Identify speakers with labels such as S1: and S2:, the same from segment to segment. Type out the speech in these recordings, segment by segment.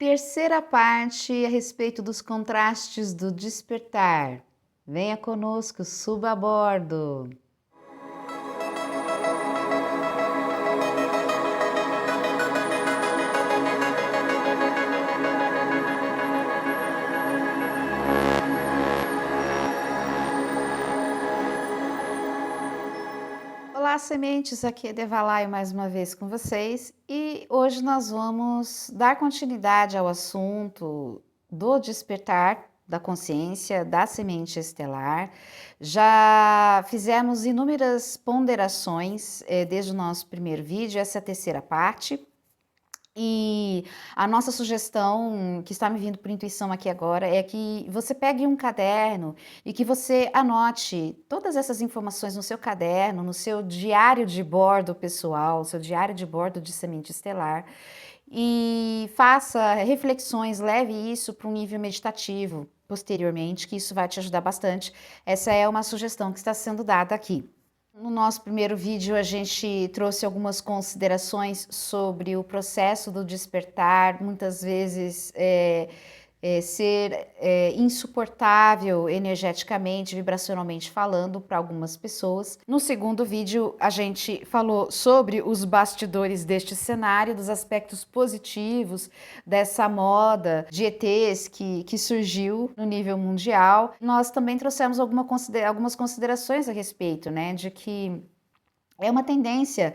S1: Terceira parte a respeito dos contrastes do despertar. Venha conosco, suba a bordo. Olá, sementes, aqui é Devalaio mais uma vez com vocês e hoje nós vamos dar continuidade ao assunto do despertar da consciência da semente estelar. Já fizemos inúmeras ponderações desde o nosso primeiro vídeo, essa é a terceira parte. E a nossa sugestão, que está me vindo por intuição aqui agora, é que você pegue um caderno e que você anote todas essas informações no seu caderno, no seu diário de bordo pessoal, seu diário de bordo de semente estelar, e faça reflexões, leve isso para um nível meditativo posteriormente, que isso vai te ajudar bastante. Essa é uma sugestão que está sendo dada aqui. No nosso primeiro vídeo, a gente trouxe algumas considerações sobre o processo do despertar, muitas vezes ser insuportável energeticamente, vibracionalmente falando para algumas pessoas. No segundo vídeo, a gente falou sobre os bastidores deste cenário, dos aspectos positivos dessa moda de ETs que surgiu no nível mundial. Nós também trouxemos algumas considerações a respeito, né, de que é uma tendência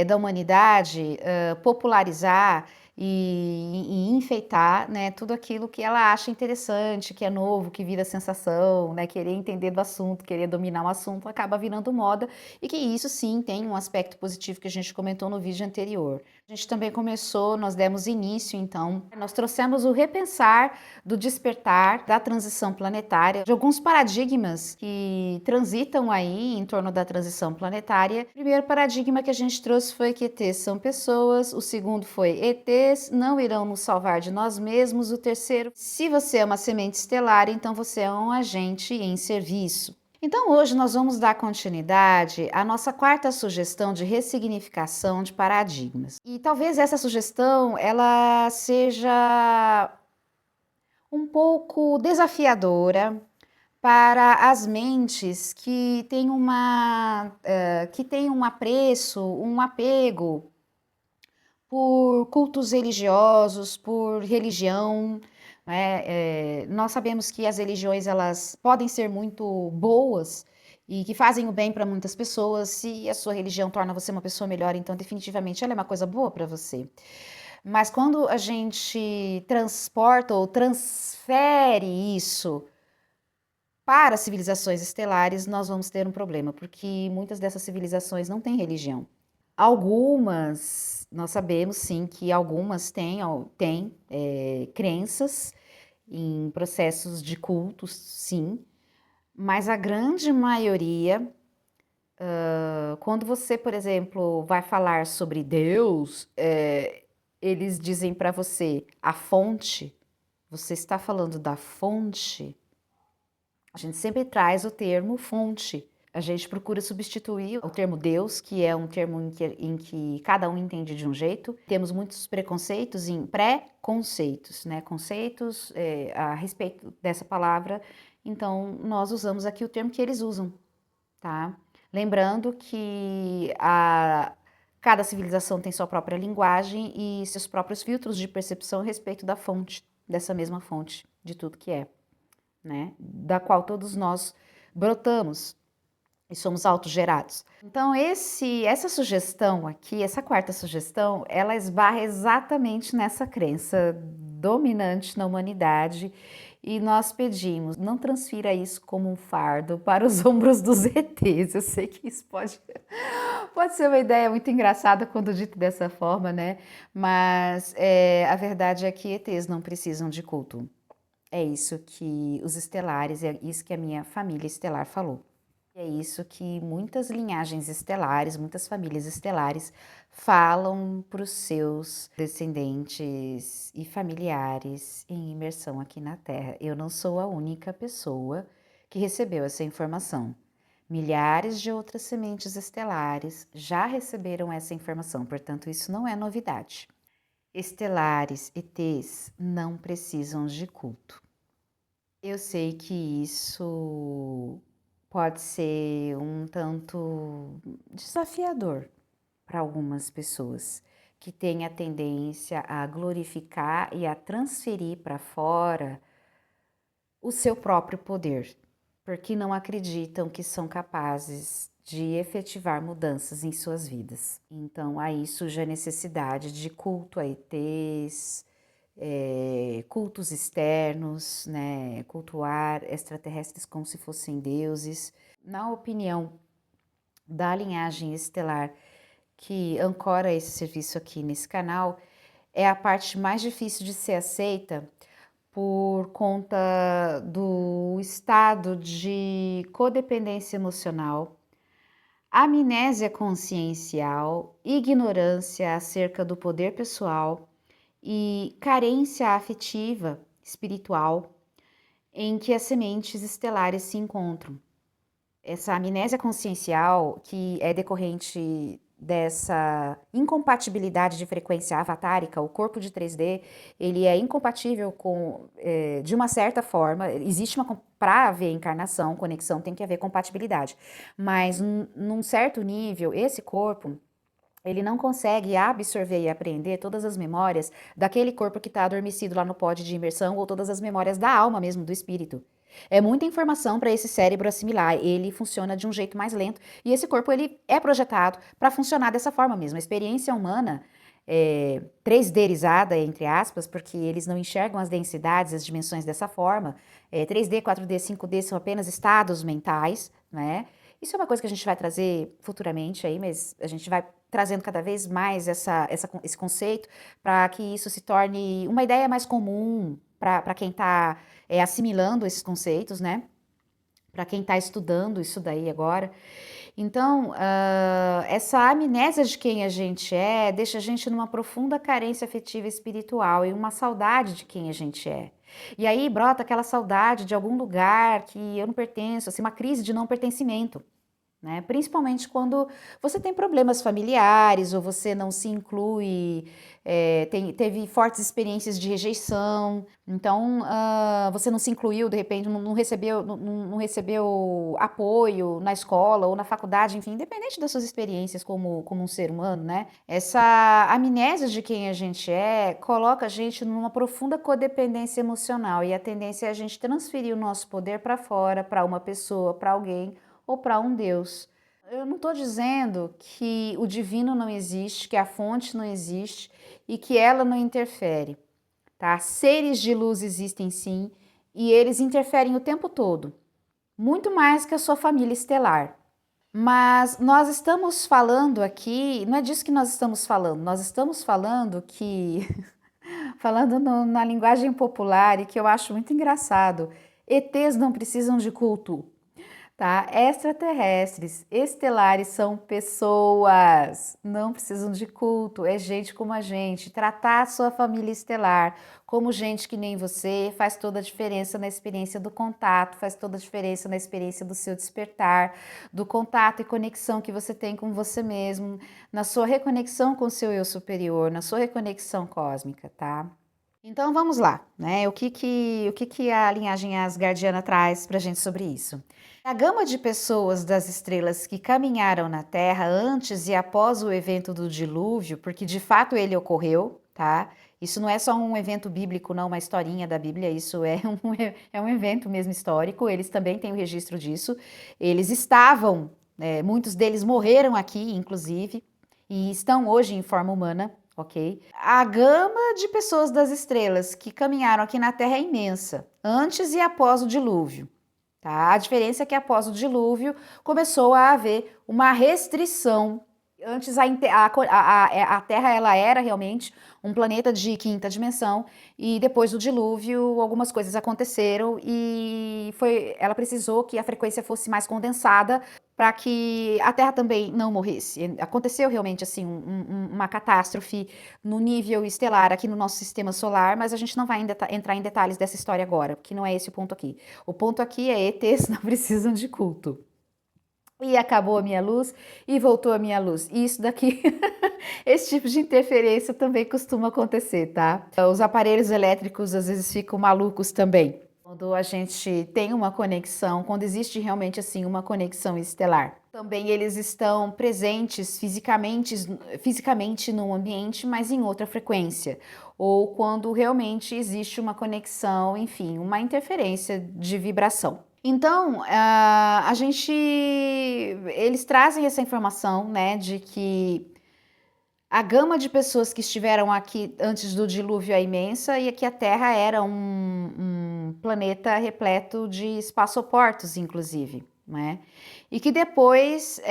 S1: da humanidade popularizar e enfeitar, né, tudo aquilo que ela acha interessante, que é novo, que vira sensação, né, querer entender do assunto, querer dominar o assunto, acaba virando moda, e que isso sim tem um aspecto positivo que a gente comentou no vídeo anterior. A gente também começou, nós demos início, então, nós trouxemos o repensar do despertar, da transição planetária, de alguns paradigmas que transitam aí em torno da transição planetária. O primeiro paradigma que a gente trouxe foi que ETs são pessoas, o segundo foi ETs não irão nos salvar de nós mesmos, o terceiro, se você é uma semente estelar, então você é um agente em serviço. Então hoje nós vamos dar continuidade à nossa quarta sugestão de ressignificação de paradigmas. E talvez essa sugestão ela seja um pouco desafiadora para as mentes que têm que têm um apreço, um apego por cultos religiosos, por religião. Nós sabemos que as religiões elas podem ser muito boas e que fazem o bem para muitas pessoas. Se a sua religião torna você uma pessoa melhor, então definitivamente ela é uma coisa boa para você. Mas quando a gente transporta ou transfere isso para civilizações estelares, nós vamos ter um problema, porque muitas dessas civilizações não têm religião. Algumas, nós sabemos sim que algumas têm crenças em processos de cultos, sim, mas a grande maioria, quando você, por exemplo, vai falar sobre Deus, eles dizem para você a fonte, você está falando da fonte? A gente sempre traz o termo fonte. A gente procura substituir o termo Deus, que é um termo em que cada um entende de um jeito. Temos muitos preconceitos em pré-conceitos, né? Conceitos a respeito dessa palavra. Então, nós usamos aqui o termo que eles usam, tá? Lembrando que cada civilização tem sua própria linguagem e seus próprios filtros de percepção a respeito da fonte, dessa mesma fonte, de tudo que é, né? Da qual todos nós brotamos e somos autogerados. Então, essa sugestão aqui, essa quarta sugestão, ela esbarra exatamente nessa crença dominante na humanidade e nós pedimos, não transfira isso como um fardo para os ombros dos ETs. Eu sei que isso pode ser uma ideia muito engraçada quando dito dessa forma, né? Mas a verdade é que ETs não precisam de culto. É isso que os estelares, é isso que a minha família estelar falou. É isso que muitas linhagens estelares, muitas famílias estelares falam para os seus descendentes e familiares em imersão aqui na Terra. Eu não sou a única pessoa que recebeu essa informação. Milhares de outras sementes estelares já receberam essa informação, portanto, isso não é novidade. Estelares, ETs, não precisam de culto. Eu sei que isso pode ser um tanto desafiador para algumas pessoas que têm a tendência a glorificar e a transferir para fora o seu próprio poder, porque não acreditam que são capazes de efetivar mudanças em suas vidas. Então, aí surge a necessidade de culto a ETs, cultos externos, né? Cultuar extraterrestres como se fossem deuses. Na opinião da linhagem estelar que ancora esse serviço aqui nesse canal, é a parte mais difícil de ser aceita por conta do estado de codependência emocional, amnésia consciencial, ignorância acerca do poder pessoal e carência afetiva, espiritual, em que as sementes estelares se encontram. Essa amnésia consciencial, que é decorrente dessa incompatibilidade de frequência avatárica, o corpo de 3D, ele é incompatível com, de uma certa forma, existe uma, para haver encarnação, conexão, tem que haver compatibilidade, mas num certo nível, esse corpo, ele não consegue absorver e aprender todas as memórias daquele corpo que está adormecido lá no pod de imersão ou todas as memórias da alma mesmo, do espírito. É muita informação para esse cérebro assimilar, ele funciona de um jeito mais lento e esse corpo ele é projetado para funcionar dessa forma mesmo. A experiência humana é 3Dizada, entre aspas, porque eles não enxergam as densidades, as dimensões dessa forma. 3D, 4D, 5D são apenas estados mentais, né? Isso é uma coisa que a gente vai trazer futuramente aí, mas a gente vai trazendo cada vez mais esse conceito para que isso se torne uma ideia mais comum para quem está assimilando esses conceitos, né? Para quem está estudando isso daí agora. Então, essa amnésia de quem a gente é deixa a gente numa profunda carência afetiva e espiritual e uma saudade de quem a gente é. E aí brota aquela saudade de algum lugar que eu não pertenço, assim, uma crise de não pertencimento. Né? Principalmente quando você tem problemas familiares ou você não se inclui, teve fortes experiências de rejeição, então você não se incluiu, de repente não recebeu apoio na escola ou na faculdade, enfim, independente das suas experiências como um ser humano, né? Essa amnésia de quem a gente é coloca a gente numa profunda codependência emocional e a tendência é a gente transferir o nosso poder para fora, para uma pessoa, para alguém ou para um Deus. Eu não estou dizendo que o divino não existe, que a fonte não existe e que ela não interfere, tá? Seres de luz existem sim e eles interferem o tempo todo, muito mais que a sua família estelar. Mas nós estamos falando aqui, não é disso que nós estamos falando que, na linguagem popular e que eu acho muito engraçado, ETs não precisam de culto. Tá? Extraterrestres, estelares são pessoas, não precisam de culto, é gente como a gente. Tratar a sua família estelar como gente que nem você faz toda a diferença na experiência do contato, faz toda a diferença na experiência do seu despertar, do contato e conexão que você tem com você mesmo, na sua reconexão com o seu eu superior, na sua reconexão cósmica, tá? Então vamos lá, né? O que que a linhagem asgardiana traz pra gente sobre isso? A gama de pessoas das estrelas que caminharam na Terra antes e após o evento do dilúvio, porque de fato ele ocorreu, tá? Isso não é só um evento bíblico, não, uma historinha da Bíblia, isso é um evento mesmo histórico, eles também têm o registro disso. Eles estavam, muitos deles morreram aqui, inclusive, e estão hoje em forma humana, ok? A gama de pessoas das estrelas que caminharam aqui na Terra é imensa, antes e após o dilúvio. Tá? A diferença é que após o dilúvio começou a haver uma restrição. Antes a Terra ela era realmente um planeta de quinta dimensão e depois do dilúvio algumas coisas aconteceram e ela precisou que a frequência fosse mais condensada para que a Terra também não morresse. Aconteceu realmente assim uma catástrofe no nível estelar aqui no nosso sistema solar, mas a gente não vai entrar em detalhes dessa história agora, porque não é esse o ponto aqui. O ponto aqui é ETs não precisam de culto. e acabou a minha luz e voltou a minha luz. E isso daqui, esse tipo de interferência também costuma acontecer, tá? Os aparelhos elétricos às vezes ficam malucos também. Quando a gente tem uma conexão, quando existe realmente assim uma conexão estelar. Também eles estão presentes fisicamente no ambiente, mas em outra frequência. Ou quando realmente existe uma conexão, enfim, uma interferência de vibração. Então, eles trazem essa informação, né, de que a gama de pessoas que estiveram aqui antes do dilúvio é imensa e que a Terra era um planeta repleto de espaçoportos, inclusive, né? E que depois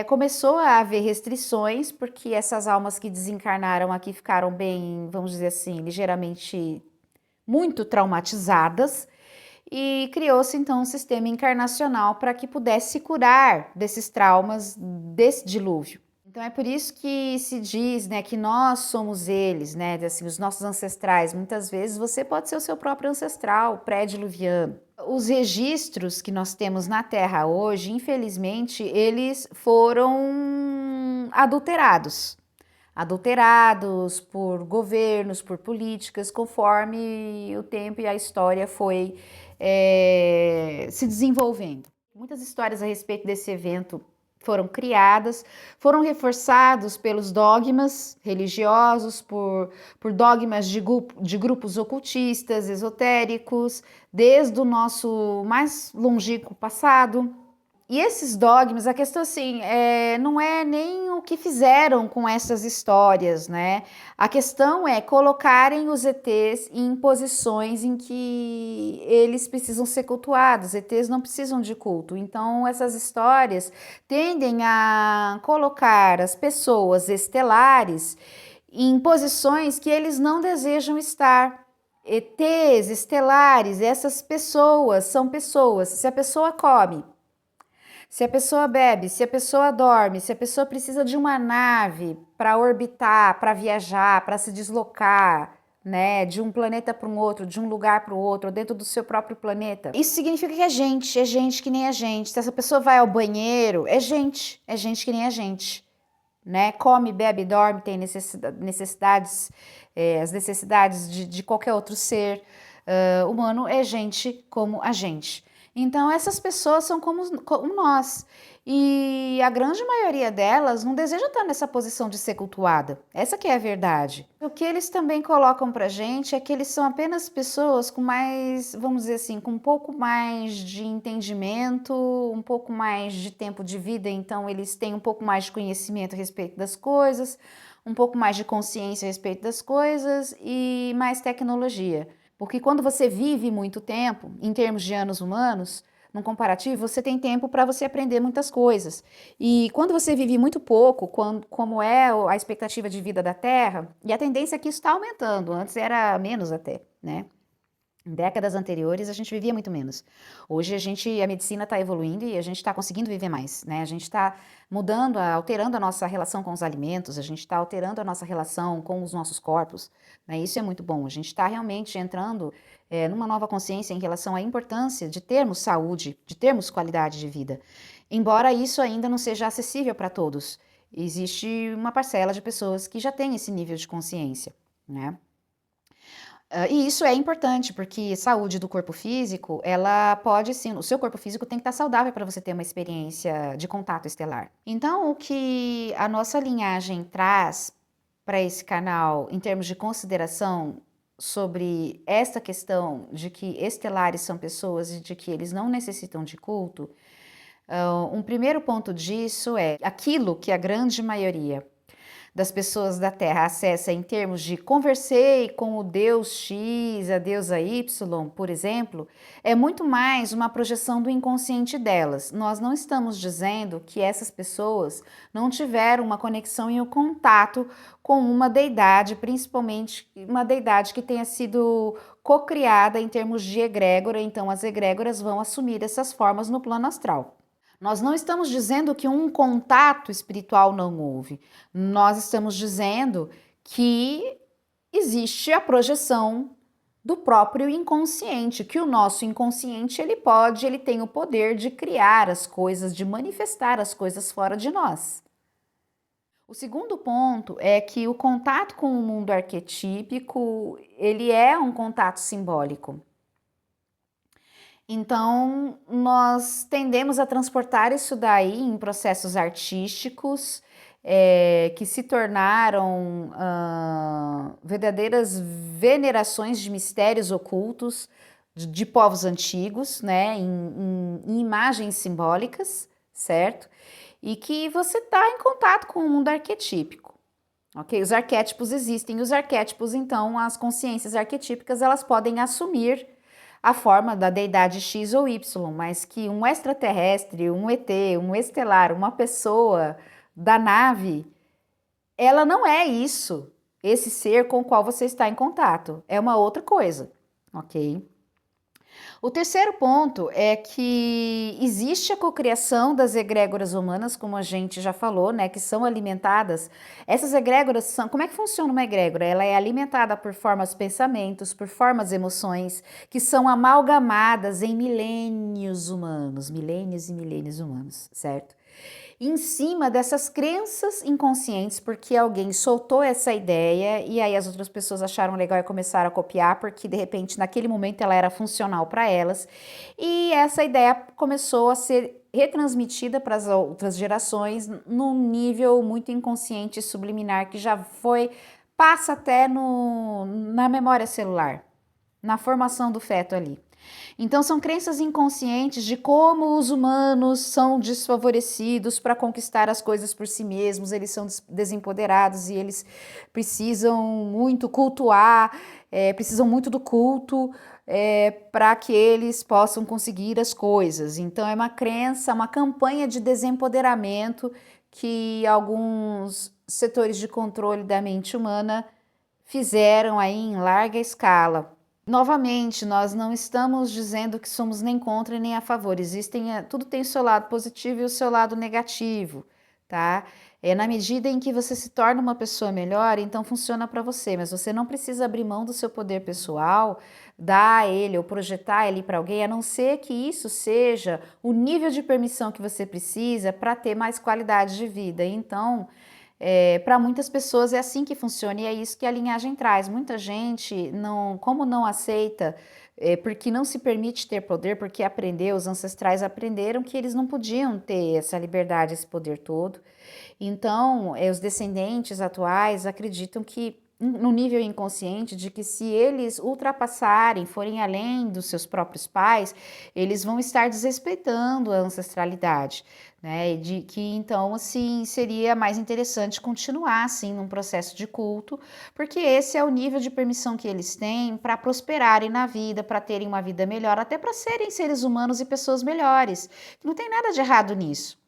S1: começou a haver restrições, porque essas almas que desencarnaram aqui ficaram bem, vamos dizer assim, ligeiramente muito traumatizadas e criou-se então um sistema encarnacional para que pudesse curar desses traumas desse dilúvio. Então é por isso que se diz, né, que nós somos eles, né, assim, os nossos ancestrais. Muitas vezes você pode ser o seu próprio ancestral pré-diluviano. Os registros que nós temos na Terra hoje, infelizmente, eles foram adulterados por governos, por políticas, conforme o tempo e a história foi se desenvolvendo. Muitas histórias a respeito desse evento foram criadas, foram reforçados pelos dogmas religiosos, por dogmas de grupos ocultistas, esotéricos, desde o nosso mais longínquo passado. E esses dogmas, a questão assim, não é nem o que fizeram com essas histórias, né? A questão é colocarem os ETs em posições em que eles precisam ser cultuados. ETs não precisam de culto. Então, essas histórias tendem a colocar as pessoas estelares em posições que eles não desejam estar. ETs, estelares, essas pessoas são pessoas. Se a pessoa come, se a pessoa bebe, se a pessoa dorme, se a pessoa precisa de uma nave para orbitar, para viajar, para se deslocar, né, de um planeta para um outro, de um lugar para o outro, dentro do seu próprio planeta. Isso significa que é gente que nem a gente. Se essa pessoa vai ao banheiro, é gente que nem a gente, né? Come, bebe, dorme, tem necessidades, as necessidades de qualquer outro ser humano, é gente como a gente. Então, essas pessoas são como nós. E a grande maioria delas não deseja estar nessa posição de ser cultuada. Essa que é a verdade. O que eles também colocam pra gente é que eles são apenas pessoas com mais, vamos dizer assim, com um pouco mais de entendimento, um pouco mais de tempo de vida, então eles têm um pouco mais de conhecimento a respeito das coisas, um pouco mais de consciência a respeito das coisas e mais tecnologia. Porque quando você vive muito tempo, em termos de anos humanos, num comparativo, você tem tempo para você aprender muitas coisas. E quando você vive muito pouco, como é a expectativa de vida da Terra, e a tendência é que isso está aumentando, antes era menos até, né? Em décadas anteriores, a gente vivia muito menos. Hoje, a medicina está evoluindo e a gente está conseguindo viver mais, né? A gente está mudando, alterando a nossa relação com os alimentos, a gente está alterando a nossa relação com os nossos corpos, né? Isso é muito bom. A gente está realmente entrando numa nova consciência em relação à importância de termos saúde, de termos qualidade de vida. Embora isso ainda não seja acessível para todos, existe uma parcela de pessoas que já tem esse nível de consciência, né? E isso é importante, porque saúde do corpo físico, ela pode sim, o seu corpo físico tem que estar saudável para você ter uma experiência de contato estelar. Então, o que a nossa linhagem traz para esse canal em termos de consideração sobre esta questão de que estelares são pessoas e de que eles não necessitam de culto, um primeiro ponto disso é aquilo que a grande maioria das pessoas da Terra acessa em termos de conversei com o Deus X, a deusa Y, por exemplo, é muito mais uma projeção do inconsciente delas. Nós não estamos dizendo que essas pessoas não tiveram uma conexão e um contato com uma deidade, principalmente uma deidade que tenha sido cocriada em termos de egrégora, então as egrégoras vão assumir essas formas no plano astral. Nós não estamos dizendo que um contato espiritual não houve. Nós estamos dizendo que existe a projeção do próprio inconsciente, que o nosso inconsciente ele tem o poder de criar as coisas, de manifestar as coisas fora de nós. O segundo ponto é que o contato com o mundo arquetípico, ele é um contato simbólico. Então, nós tendemos a transportar isso daí em processos artísticos, que se tornaram verdadeiras venerações de mistérios ocultos de povos antigos, né, em imagens simbólicas, certo? E que você está em contato com o mundo arquetípico. Ok? Os arquétipos existem, os arquétipos, então, as consciências arquetípicas, elas podem assumir a forma da deidade X ou Y, mas que um extraterrestre, um ET, um estelar, uma pessoa da nave, ela não é isso, esse ser com o qual você está em contato, é uma outra coisa, ok? O terceiro ponto é que existe a cocriação das egrégoras humanas, como a gente já falou, né, que são alimentadas. Essas egrégoras são, como é que funciona uma egrégora? Ela é alimentada por formas pensamentos, por formas emoções, que são amalgamadas em milênios humanos, milênios e milênios humanos, certo? Em cima dessas crenças inconscientes, porque alguém soltou essa ideia e aí as outras pessoas acharam legal e começaram a copiar, porque de repente naquele momento ela era funcional para elas, e essa ideia começou a ser retransmitida para as outras gerações num nível muito inconsciente e subliminar que já passa até na memória celular, na formação do feto ali. Então, são crenças inconscientes de como os humanos são desfavorecidos para conquistar as coisas por si mesmos, eles são desempoderados e eles precisam muito cultuar, precisam muito do culto para que eles possam conseguir as coisas. Então, é uma crença, uma campanha de desempoderamento que alguns setores de controle da mente humana fizeram aí em larga escala. Novamente, nós não estamos dizendo que somos nem contra nem a favor. Tudo tem o seu lado positivo e o seu lado negativo, tá? Na medida em que você se torna uma pessoa melhor, então funciona para você, mas você não precisa abrir mão do seu poder pessoal, dar ele ou projetar ele para alguém, a não ser que isso seja o nível de permissão que você precisa para ter mais qualidade de vida. Então, para muitas pessoas é assim que funciona e é isso que a linhagem traz. Muita gente, como não aceita, porque não se permite ter poder, porque aprendeu, os ancestrais aprenderam que eles não podiam ter essa liberdade, esse poder todo. Então, os descendentes atuais acreditam que no nível inconsciente de que se eles ultrapassarem, forem além dos seus próprios pais, eles vão estar desrespeitando a ancestralidade, né? De que então assim seria mais interessante continuar assim num processo de culto, porque esse é o nível de permissão que eles têm para prosperarem na vida, para terem uma vida melhor, até para serem seres humanos e pessoas melhores. Não tem nada de errado nisso,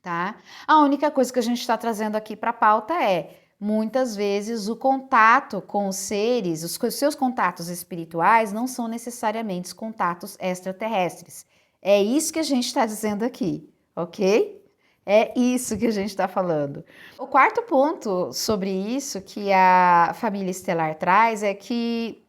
S1: tá? A única coisa que a gente está trazendo aqui para a pauta é muitas vezes o contato com os seres, os seus contatos espirituais não são necessariamente contatos extraterrestres. É isso que a gente está dizendo aqui, ok? É isso que a gente está falando. O quarto ponto sobre isso que a família estelar traz é que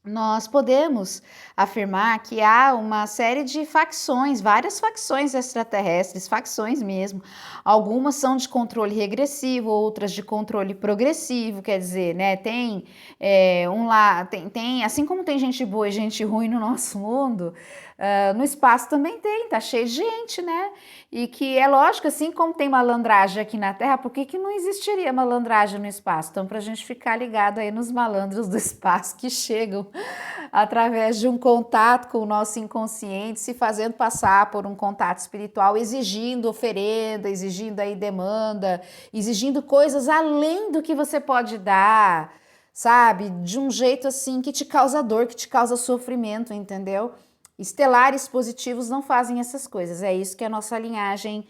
S1: nós podemos afirmar que há uma série de facções, várias facções extraterrestres, facções mesmo. Algumas são de controle regressivo, outras de controle progressivo, quer dizer, né? Tem assim como tem gente boa e gente ruim no nosso mundo, no espaço também tá cheio de gente, né? E que é lógico, assim como tem malandragem aqui na Terra, por que não existiria malandragem no espaço? Então, para a gente ficar ligado aí nos malandros do espaço que chegam através de um contato com o nosso inconsciente, se fazendo passar por um contato espiritual, exigindo oferenda, exigindo aí demanda, exigindo coisas além do que você pode dar, sabe? De um jeito assim que te causa dor, que te causa sofrimento, entendeu? Estelares positivos não fazem essas coisas, é isso que a nossa linhagem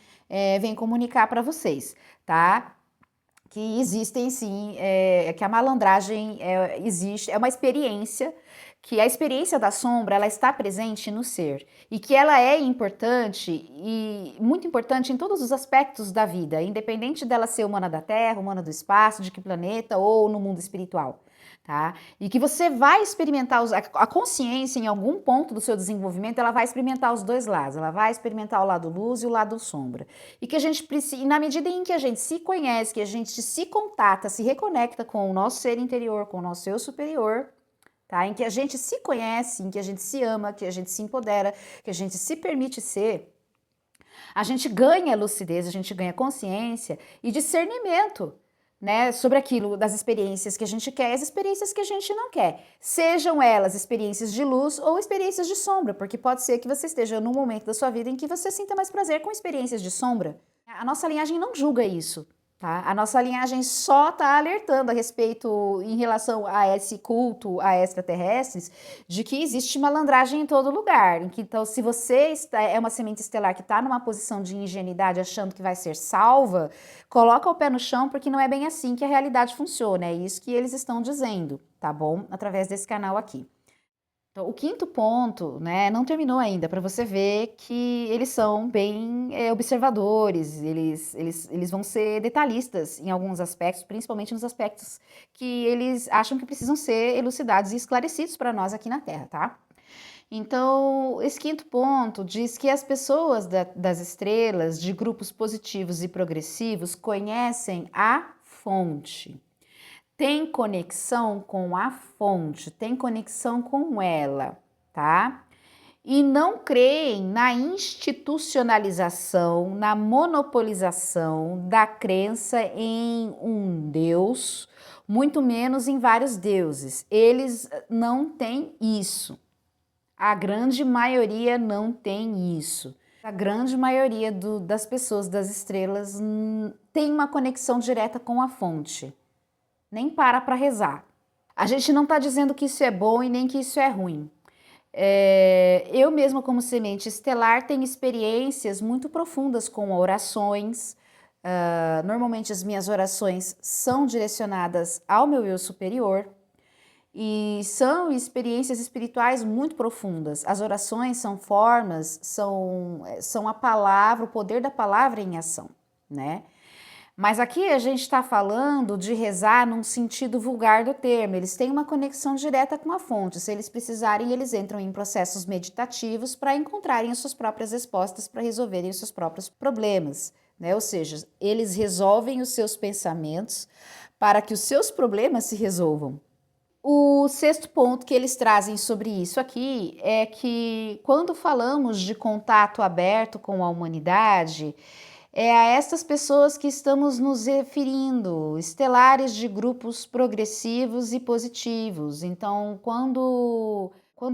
S1: vem comunicar para vocês, tá? Que existem sim, que a malandragem existe, é uma experiência, que a experiência da sombra, ela está presente no ser, e que ela é importante, e muito importante em todos os aspectos da vida, independente dela ser humana da Terra, humana do espaço, de que planeta, ou no mundo espiritual. tá? E que você vai experimentar, a consciência em algum ponto do seu desenvolvimento, ela vai experimentar os dois lados, ela vai experimentar o lado luz e o lado sombra. E que a gente precisa, e na medida em que a gente se conhece, que a gente se contata, se reconecta com o nosso ser interior, com o nosso eu superior, tá? Em que a gente se conhece, em que a gente se ama, que a gente se empodera, que a gente se permite ser, a gente ganha lucidez, a gente ganha consciência e discernimento, né, sobre aquilo, das experiências que a gente quer e as experiências que a gente não quer. Sejam elas experiências de luz ou experiências de sombra, porque pode ser que você esteja num momento da sua vida em que você sinta mais prazer com experiências de sombra. A nossa linhagem não julga isso. Tá? A nossa linhagem só está alertando a respeito, em relação a esse culto a extraterrestres, de que existe malandragem em todo lugar. Então, se você é uma semente estelar que está numa posição de ingenuidade, achando que vai ser salva, coloca o pé no chão, porque não é bem assim que a realidade funciona. É isso que eles estão dizendo, tá bom? Através desse canal aqui. Então, o quinto ponto, né, não terminou ainda, para você ver que eles são bem observadores, eles vão ser detalhistas em alguns aspectos, principalmente nos aspectos que eles acham que precisam ser elucidados e esclarecidos para nós aqui na Terra, tá? Então, esse quinto ponto diz que as pessoas das estrelas, de grupos positivos e progressivos, conhecem a fonte. Tem conexão com a fonte, tem conexão com ela, tá? E não creem na institucionalização, na monopolização da crença em um Deus, muito menos em vários deuses. Eles não têm isso. A grande maioria não tem isso. A grande maioria das pessoas das estrelas tem uma conexão direta com a fonte. Nem para rezar. A gente não está dizendo que isso é bom e nem que isso é ruim. Eu mesma, como semente estelar, tenho experiências muito profundas com orações. Normalmente as minhas orações são direcionadas ao meu eu superior e são experiências espirituais muito profundas. As orações são formas, são a palavra, o poder da palavra em ação, né? Mas aqui a gente está falando de rezar num sentido vulgar do termo. Eles têm uma conexão direta com a fonte. Se eles precisarem, eles entram em processos meditativos para encontrarem as suas próprias respostas, para resolverem os seus próprios problemas, né? Ou seja, eles resolvem os seus pensamentos para que os seus problemas se resolvam. O sexto ponto que eles trazem sobre isso aqui é que quando falamos de contato aberto com a humanidade, é a estas pessoas que estamos nos referindo, estelares de grupos progressivos e positivos. Então, quando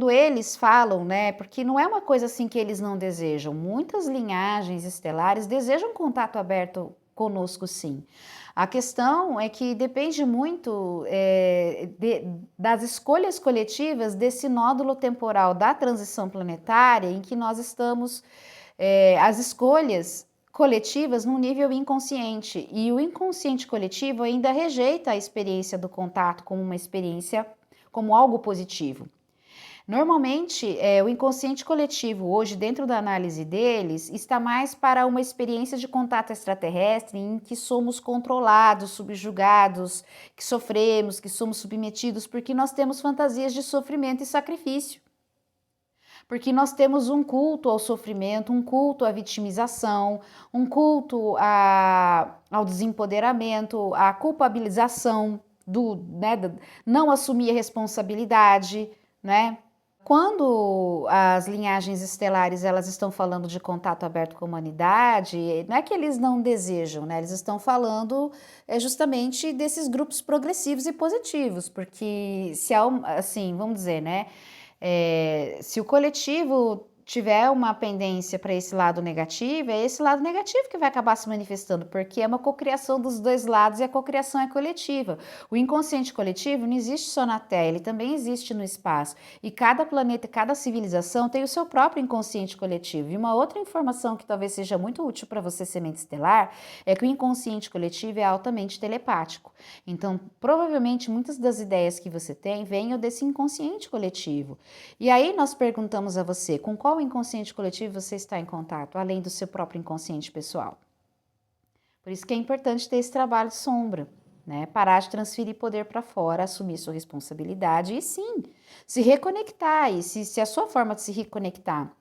S1: eles falam, né, porque não é uma coisa assim que eles não desejam, muitas linhagens estelares desejam contato aberto conosco, sim. A questão é que depende muito das escolhas coletivas desse nódulo temporal da transição planetária em que nós estamos, as escolhas coletivas no nível inconsciente, e o inconsciente coletivo ainda rejeita a experiência do contato como uma experiência, como algo positivo. Normalmente, o inconsciente coletivo, hoje, dentro da análise deles, está mais para uma experiência de contato extraterrestre em que somos controlados, subjugados, que sofremos, que somos submetidos, porque nós temos fantasias de sofrimento e sacrifício. Porque nós temos um culto ao sofrimento, um culto à vitimização, um culto ao desempoderamento, à culpabilização, não assumir a responsabilidade, né? Quando as linhagens estelares elas estão falando de contato aberto com a humanidade, não é que eles não desejam, né? Eles estão falando justamente desses grupos progressivos e positivos, porque se há, assim, vamos dizer, né? Se o coletivo tiver uma pendência para esse lado negativo, é esse lado negativo que vai acabar se manifestando, porque é uma cocriação dos dois lados e a cocriação é coletiva. O inconsciente coletivo não existe só na Terra, ele também existe no espaço. E cada planeta, cada civilização tem o seu próprio inconsciente coletivo. E uma outra informação que talvez seja muito útil para você, semente estelar, é que o inconsciente coletivo é altamente telepático. Então, provavelmente, muitas das ideias que você tem venham desse inconsciente coletivo. E aí nós perguntamos a você, com qual inconsciente coletivo você está em contato, além do seu próprio inconsciente pessoal? Por isso que é importante ter esse trabalho de sombra, né? Parar de transferir poder para fora, assumir sua responsabilidade e sim, se reconectar. E se a sua forma de se reconectar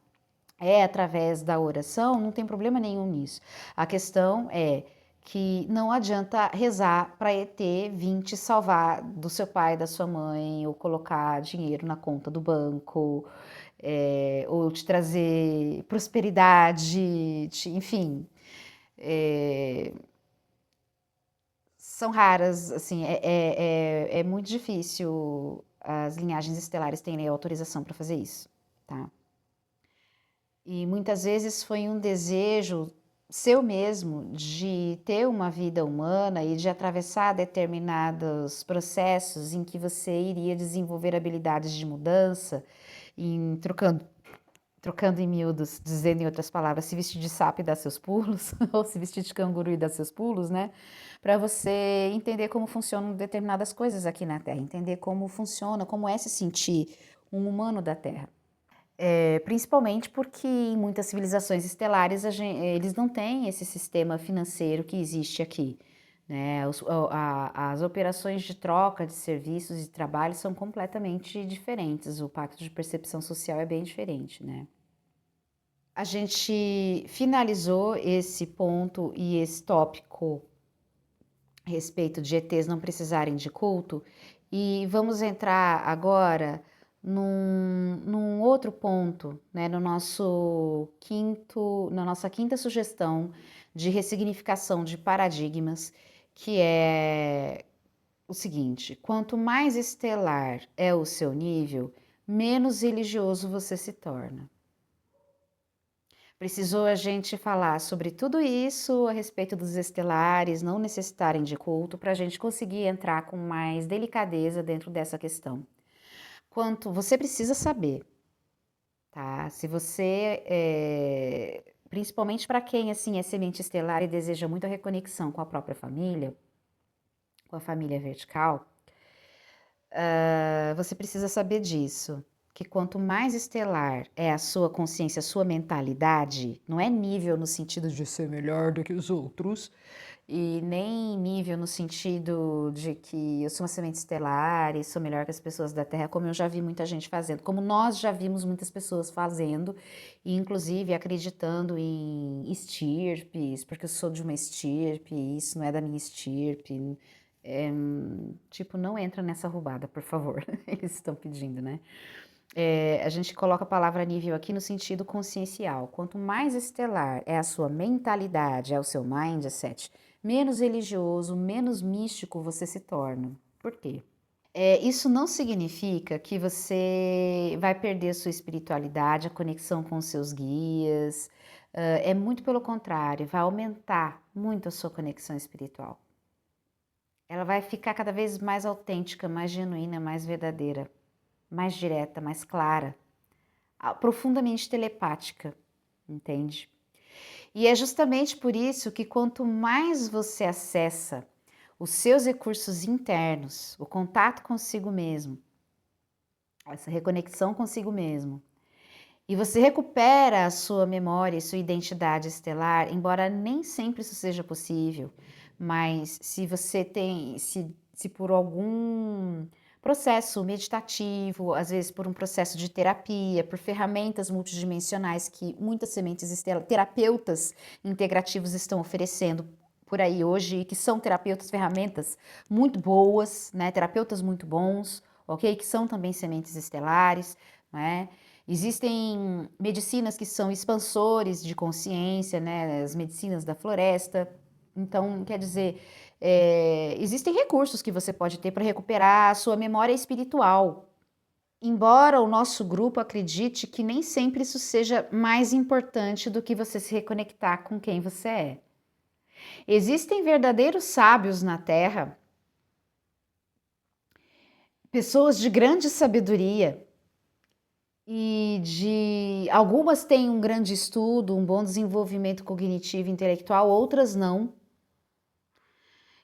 S1: é através da oração, não tem problema nenhum nisso. A questão é que não adianta rezar para ET vir te salvar do seu pai, da sua mãe, ou colocar dinheiro na conta do banco, ou te trazer prosperidade, enfim. É, são raras, assim, é muito difícil as linhagens estelares terem autorização para fazer isso, tá? E muitas vezes foi um desejo seu mesmo de ter uma vida humana e de atravessar determinados processos em que você iria desenvolver habilidades de mudança, trocando em miúdos, dizendo em outras palavras, se vestir de sapo e dar seus pulos, ou se vestir de canguru e dar seus pulos, né? Para você entender como funcionam determinadas coisas aqui na Terra, entender como funciona, como é se sentir um humano da Terra. Principalmente porque em muitas civilizações estelares eles não têm esse sistema financeiro que existe aqui, né? As operações de troca de serviços e trabalho são completamente diferentes. O pacto de percepção social é bem diferente, né? A gente finalizou esse ponto e esse tópico a respeito de ETs não precisarem de culto e vamos entrar agora num outro ponto, né, no na nossa quinta sugestão de ressignificação de paradigmas, que é o seguinte: quanto mais estelar é o seu nível, menos religioso você se torna. Precisou a gente falar sobre tudo isso a respeito dos estelares não necessitarem de culto para a gente conseguir entrar com mais delicadeza dentro dessa questão. Quanto você precisa saber, tá? Se você, principalmente para quem assim é semente estelar e deseja muita reconexão com a própria família, com a família vertical, você precisa saber disso. Que quanto mais estelar é a sua consciência, a sua mentalidade, não é nível no sentido de ser melhor do que os outros, e nem nível no sentido de que eu sou uma semente estelar e sou melhor que as pessoas da Terra, como eu já vi muita gente fazendo, como nós já vimos muitas pessoas fazendo, e inclusive acreditando em estirpes, porque eu sou de uma estirpe, isso não é da minha estirpe. Tipo, não entra nessa roubada, por favor. Eles estão pedindo, né? A gente coloca a palavra nível aqui no sentido consciencial. Quanto mais estelar é a sua mentalidade, é o seu mindset, menos religioso, menos místico você se torna. Por quê? Isso não significa que você vai perder a sua espiritualidade, a conexão com os seus guias. É muito pelo contrário, vai aumentar muito a sua conexão espiritual. Ela vai ficar cada vez mais autêntica, mais genuína, mais verdadeira, mais direta, mais clara, profundamente telepática, entende? E é justamente por isso que quanto mais você acessa os seus recursos internos, o contato consigo mesmo, essa reconexão consigo mesmo, e você recupera a sua memória e sua identidade estelar, embora nem sempre isso seja possível, mas se você tem, se por algum processo meditativo, às vezes por um processo de terapia, por ferramentas multidimensionais que muitas sementes estelares, terapeutas integrativos estão oferecendo por aí hoje, que são terapeutas, ferramentas muito boas, né? Terapeutas muito bons, ok? Que são também sementes estelares, né? Existem medicinas que são expansores de consciência, né? As medicinas da floresta. Então, quer dizer, existem recursos que você pode ter para recuperar a sua memória espiritual. Embora o nosso grupo acredite que nem sempre isso seja mais importante do que você se reconectar com quem você é. Existem verdadeiros sábios na Terra, pessoas de grande sabedoria e algumas têm um grande estudo, um bom desenvolvimento cognitivo e intelectual, outras não.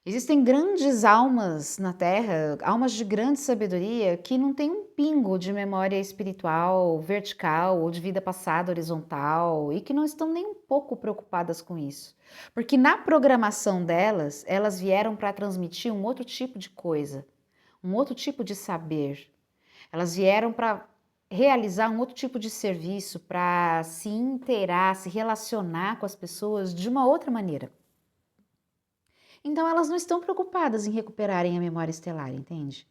S1: Existem grandes almas na Terra, almas de grande sabedoria, que não têm um pingo de memória espiritual, vertical ou de vida passada horizontal e que não estão nem um pouco preocupadas com isso. Porque na programação delas, elas vieram para transmitir um outro tipo de coisa, um outro tipo de saber. Elas vieram para realizar um outro tipo de serviço, para se inteirar, se relacionar com as pessoas de uma outra maneira. Então elas não estão preocupadas em recuperarem a memória estelar, entende?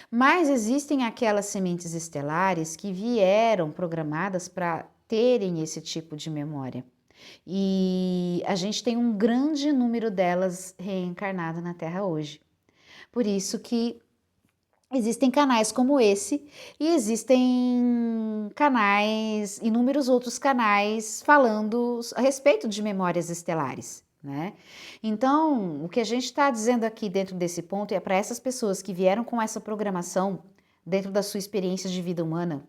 S1: Mas existem aquelas sementes estelares que vieram programadas para terem esse tipo de memória. E a gente tem um grande número delas reencarnada na Terra hoje. Por isso que existem canais como esse e existem canais, inúmeros outros canais falando a respeito de memórias estelares, né? Então, o que a gente está dizendo aqui dentro desse ponto é para essas pessoas que vieram com essa programação dentro da sua experiência de vida humana,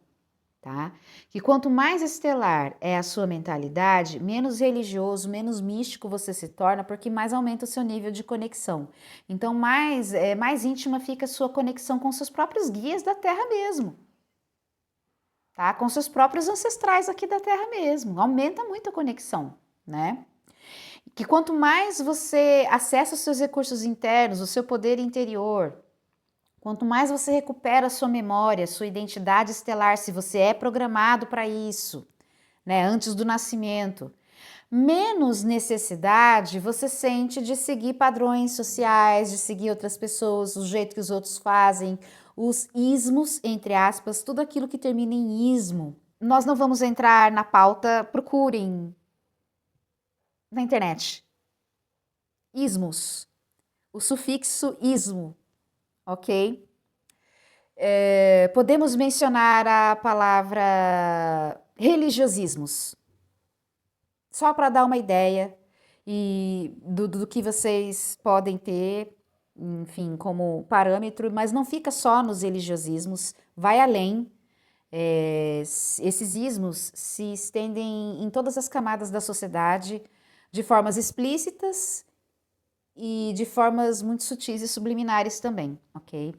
S1: tá? Que quanto mais estelar é a sua mentalidade, menos religioso, menos místico você se torna, porque mais aumenta o seu nível de conexão. Então, mais íntima fica a sua conexão com seus próprios guias da Terra mesmo, tá? Com seus próprios ancestrais aqui da Terra mesmo. Aumenta muito a conexão, né? Que quanto mais você acessa os seus recursos internos, o seu poder interior, quanto mais você recupera a sua memória, sua identidade estelar, se você é programado para isso, né, antes do nascimento, menos necessidade você sente de seguir padrões sociais, de seguir outras pessoas, o jeito que os outros fazem, os ismos, entre aspas, tudo aquilo que termina em ismo. Nós não vamos entrar na pauta, procurem na internet. Ismos, o sufixo ismo, ok? Podemos mencionar a palavra religiosismos, só para dar uma ideia e do que vocês podem ter, enfim, como parâmetro, mas não fica só nos religiosismos, vai além. Esses ismos se estendem em todas as camadas da sociedade, de formas explícitas e de formas muito sutis e subliminares também, ok?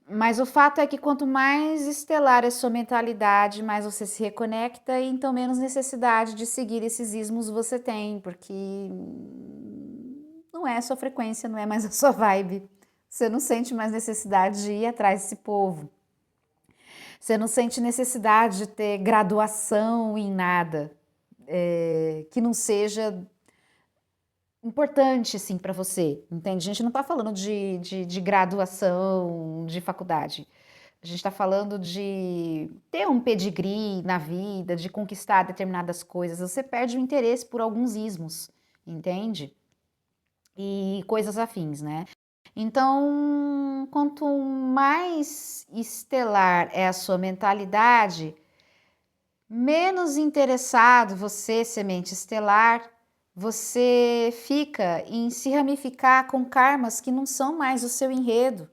S1: Mas o fato é que quanto mais estelar é sua mentalidade, mais você se reconecta e então menos necessidade de seguir esses ismos você tem, porque não é a sua frequência, não é mais a sua vibe. Você não sente mais necessidade de ir atrás desse povo. Você não sente necessidade de ter graduação em nada, que não seja importante, assim, para você, entende? A gente não está falando de graduação, de faculdade. A gente está falando de ter um pedigree na vida, de conquistar determinadas coisas. Você perde o interesse por alguns ismos, entende? E coisas afins, né? Então, quanto mais estelar é a sua mentalidade, menos interessado você, semente estelar, você fica em se ramificar com karmas que não são mais o seu enredo,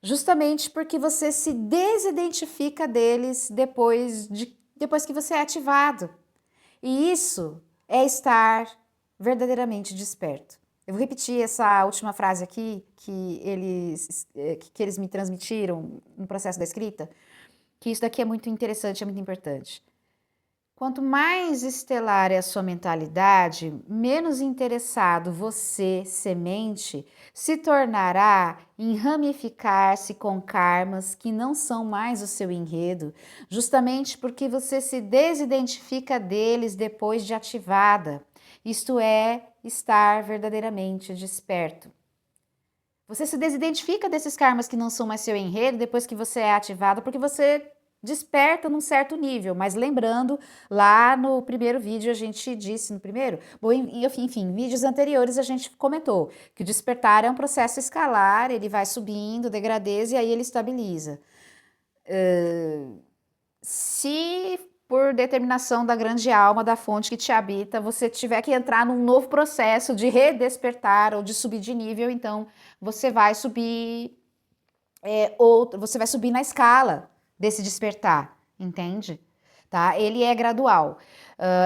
S1: justamente porque você se desidentifica deles depois que você é ativado. E isso é estar verdadeiramente desperto. Eu vou repetir essa última frase aqui que eles me transmitiram no processo da escrita, que isso daqui é muito interessante, é muito importante. Quanto mais estelar é a sua mentalidade, menos interessado você, semente, se tornará em ramificar-se com karmas que não são mais o seu enredo, justamente porque você se desidentifica deles depois de ativada, isto é, estar verdadeiramente desperto. Você se desidentifica desses karmas que não são mais seu enredo depois que você é ativado, porque você desperta num certo nível, mas lembrando, lá no primeiro vídeo a gente disse, no primeiro, bom, enfim, vídeos anteriores a gente comentou que o despertar é um processo escalar, ele vai subindo, degradeza e aí ele estabiliza. Se por determinação da grande alma, da fonte que te habita, você tiver que entrar num novo processo de redespertar ou de subir de nível, então você vai subir você vai subir na escala desse despertar, entende? tá? Ele é gradual,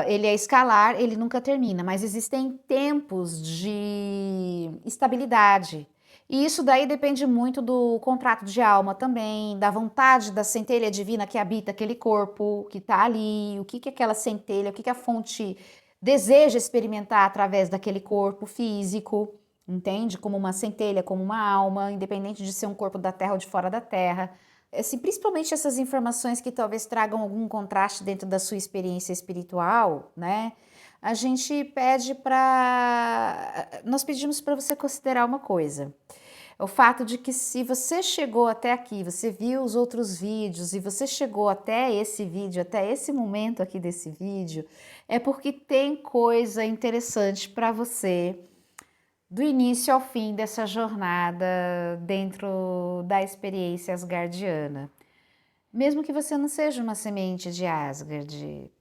S1: ele é escalar, ele nunca termina, mas existem tempos de estabilidade. E isso daí depende muito do contrato de alma também, da vontade da centelha divina que habita aquele corpo, que está ali, o que que aquela centelha, o que que a fonte deseja experimentar através daquele corpo físico, entende? Como uma centelha, como uma alma, independente de ser um corpo da Terra ou de fora da Terra. Assim, principalmente essas informações que talvez tragam algum contraste dentro da sua experiência espiritual, né? A gente pede para. Nós pedimos para você considerar uma coisa. O fato de que se você chegou até aqui, você viu os outros vídeos e você chegou até esse vídeo, até esse momento aqui desse vídeo, é porque tem coisa interessante para você do início ao fim dessa jornada dentro da experiência asgardiana. Mesmo que você não seja uma semente de Asgard,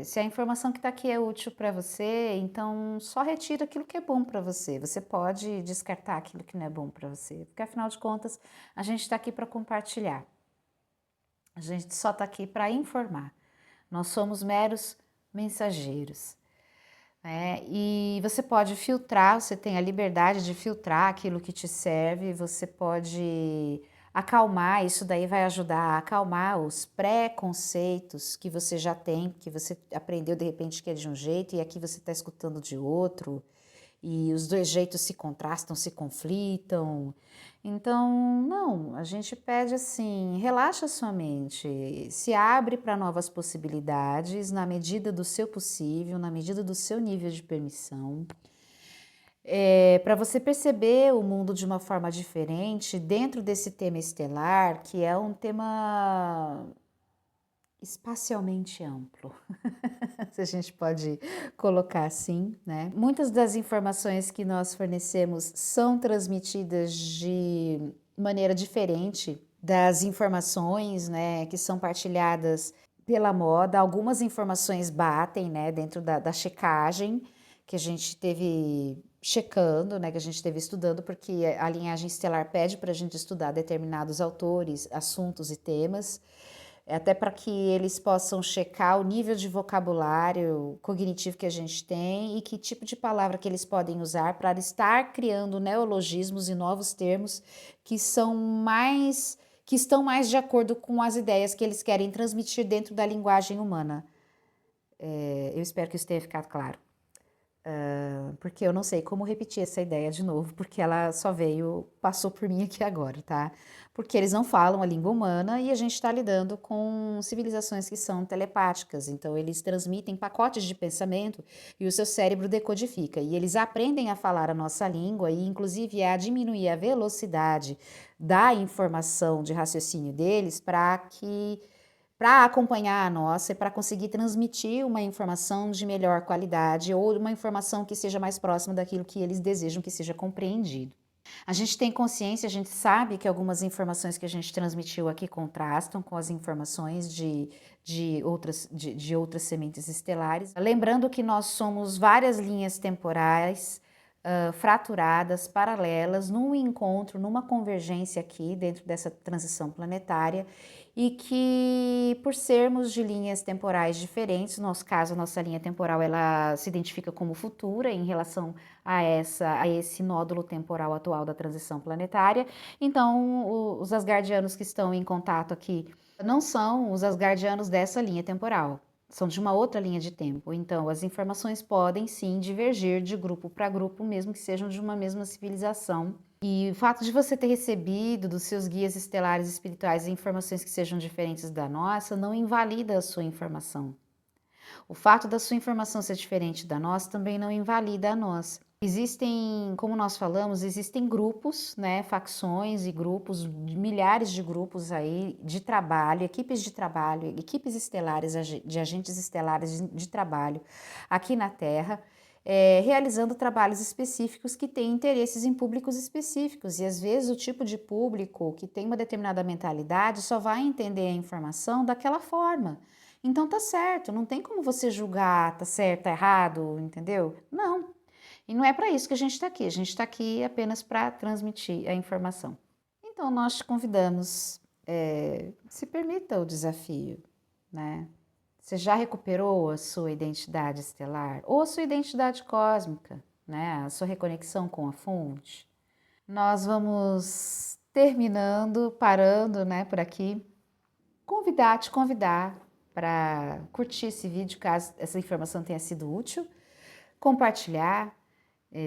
S1: se a informação que está aqui é útil para você, então só retira aquilo que é bom para você. Você pode descartar aquilo que não é bom para você, porque afinal de contas a gente está aqui para compartilhar. A gente só está aqui para informar. Nós somos meros mensageiros. E você pode filtrar, você tem a liberdade de filtrar aquilo que te serve, você pode acalmar, isso daí vai ajudar a acalmar os preconceitos que você já tem, que você aprendeu de repente que é de um jeito e aqui você está escutando de outro, e os dois jeitos se contrastam, se conflitam. Então, não, a gente pede assim, relaxa sua mente, se abre para novas possibilidades na medida do seu possível, na medida do seu nível de permissão. Para você perceber o mundo de uma forma diferente dentro desse tema estelar, que é um tema espacialmente amplo, se a gente pode colocar assim, né? Muitas das informações que nós fornecemos são transmitidas de maneira diferente das informações, né, que são partilhadas pela moda. Algumas informações batem, né, dentro da checagem que a gente teve checando, né, que a gente teve estudando, porque a linhagem estelar pede para a gente estudar determinados autores, assuntos e temas, até para que eles possam checar o nível de vocabulário cognitivo que a gente tem e que tipo de palavra que eles podem usar para estar criando neologismos e novos termos que que estão mais de acordo com as ideias que eles querem transmitir dentro da linguagem humana. Eu espero que isso tenha ficado claro. Porque eu não sei como repetir essa ideia de novo, porque ela só passou por mim aqui agora, tá? Porque eles não falam a língua humana e a gente está lidando com civilizações que são telepáticas, então eles transmitem pacotes de pensamento e o seu cérebro decodifica, e eles aprendem a falar a nossa língua e inclusive a diminuir a velocidade da informação de raciocínio deles para acompanhar a nossa e para conseguir transmitir uma informação de melhor qualidade ou uma informação que seja mais próxima daquilo que eles desejam que seja compreendido. A gente tem consciência, a gente sabe que algumas informações que a gente transmitiu aqui contrastam com as informações de outras sementes estelares. Lembrando que nós somos várias linhas temporais fraturadas, paralelas, num encontro, numa convergência aqui dentro dessa transição planetária e que por sermos de linhas temporais diferentes, no nosso caso, a nossa linha temporal ela se identifica como futura em relação a esse nódulo temporal atual da transição planetária. Então, os asgardianos que estão em contato aqui não são os asgardianos dessa linha temporal, são de uma outra linha de tempo. Então, as informações podem sim divergir de grupo para grupo, mesmo que sejam de uma mesma civilização. E o fato de você ter recebido dos seus guias estelares espirituais informações que sejam diferentes da nossa não invalida a sua informação. O fato da sua informação ser diferente da nossa também não invalida a nossa. Existem, como nós falamos, existem grupos, né, facções e grupos, milhares de grupos aí de trabalho, equipes estelares, de agentes estelares de trabalho aqui na Terra, realizando trabalhos específicos que têm interesses em públicos específicos. E às vezes o tipo de público que tem uma determinada mentalidade só vai entender a informação daquela forma. Então tá certo, não tem como você julgar, tá certo, tá errado, entendeu? Não. E não é para isso que a gente está aqui. A gente está aqui apenas para transmitir a informação. Então nós te convidamos, se permita o desafio, né? Você já recuperou a sua identidade estelar ou a sua identidade cósmica, né? A sua reconexão com a fonte? Nós vamos terminando, parando, né, por aqui. Te convidar para curtir esse vídeo, caso essa informação tenha sido útil, compartilhar,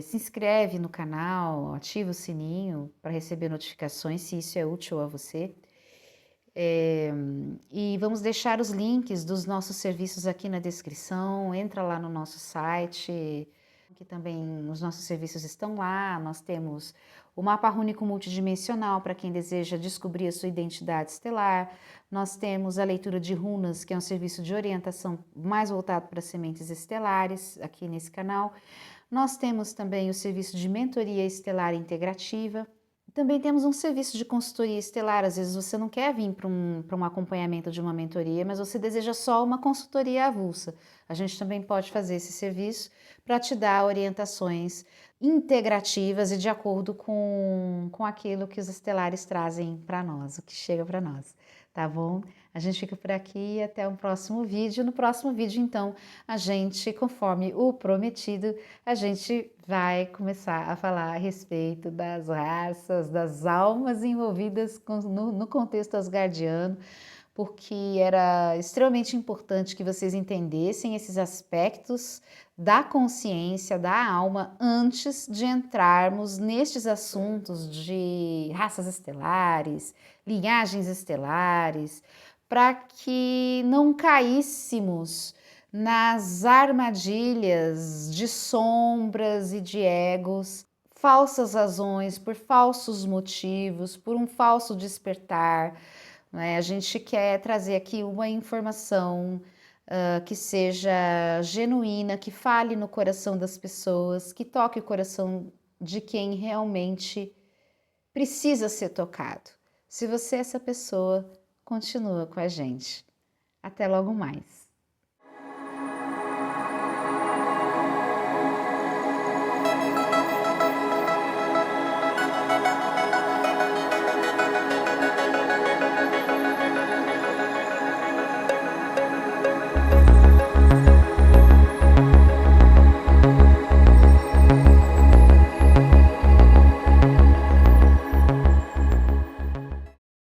S1: se inscreve no canal, ativa o sininho para receber notificações se isso é útil a você. E vamos deixar os links dos nossos serviços aqui na descrição. Entra lá no nosso site, que também os nossos serviços estão lá. Nós temos o mapa rúnico multidimensional para quem deseja descobrir a sua identidade estelar. Nós temos a leitura de runas, que é um serviço de orientação mais voltado para sementes estelares aqui nesse canal. Nós temos também o serviço de mentoria estelar integrativa. Também temos um serviço de consultoria estelar. Às vezes você não quer vir para um acompanhamento de uma mentoria, mas você deseja só uma consultoria avulsa. A gente também pode fazer esse serviço para te dar orientações integrativas e de acordo com aquilo que os estelares trazem para nós, o que chega para nós, tá bom? A gente fica por aqui e até o próximo vídeo. No próximo vídeo, então, a gente, conforme o prometido, a gente vai começar a falar a respeito das raças, das almas envolvidas no contexto asgardiano, porque era extremamente importante que vocês entendessem esses aspectos da consciência, da alma, antes de entrarmos nestes assuntos de raças estelares, linhagens estelares, para que não caíssemos nas armadilhas de sombras e de egos, falsas razões, por falsos motivos, por um falso despertar, né? A gente quer trazer aqui uma informação que seja genuína, que fale no coração das pessoas, que toque o coração de quem realmente precisa ser tocado. Se você é essa pessoa, continua com a gente. Até logo mais.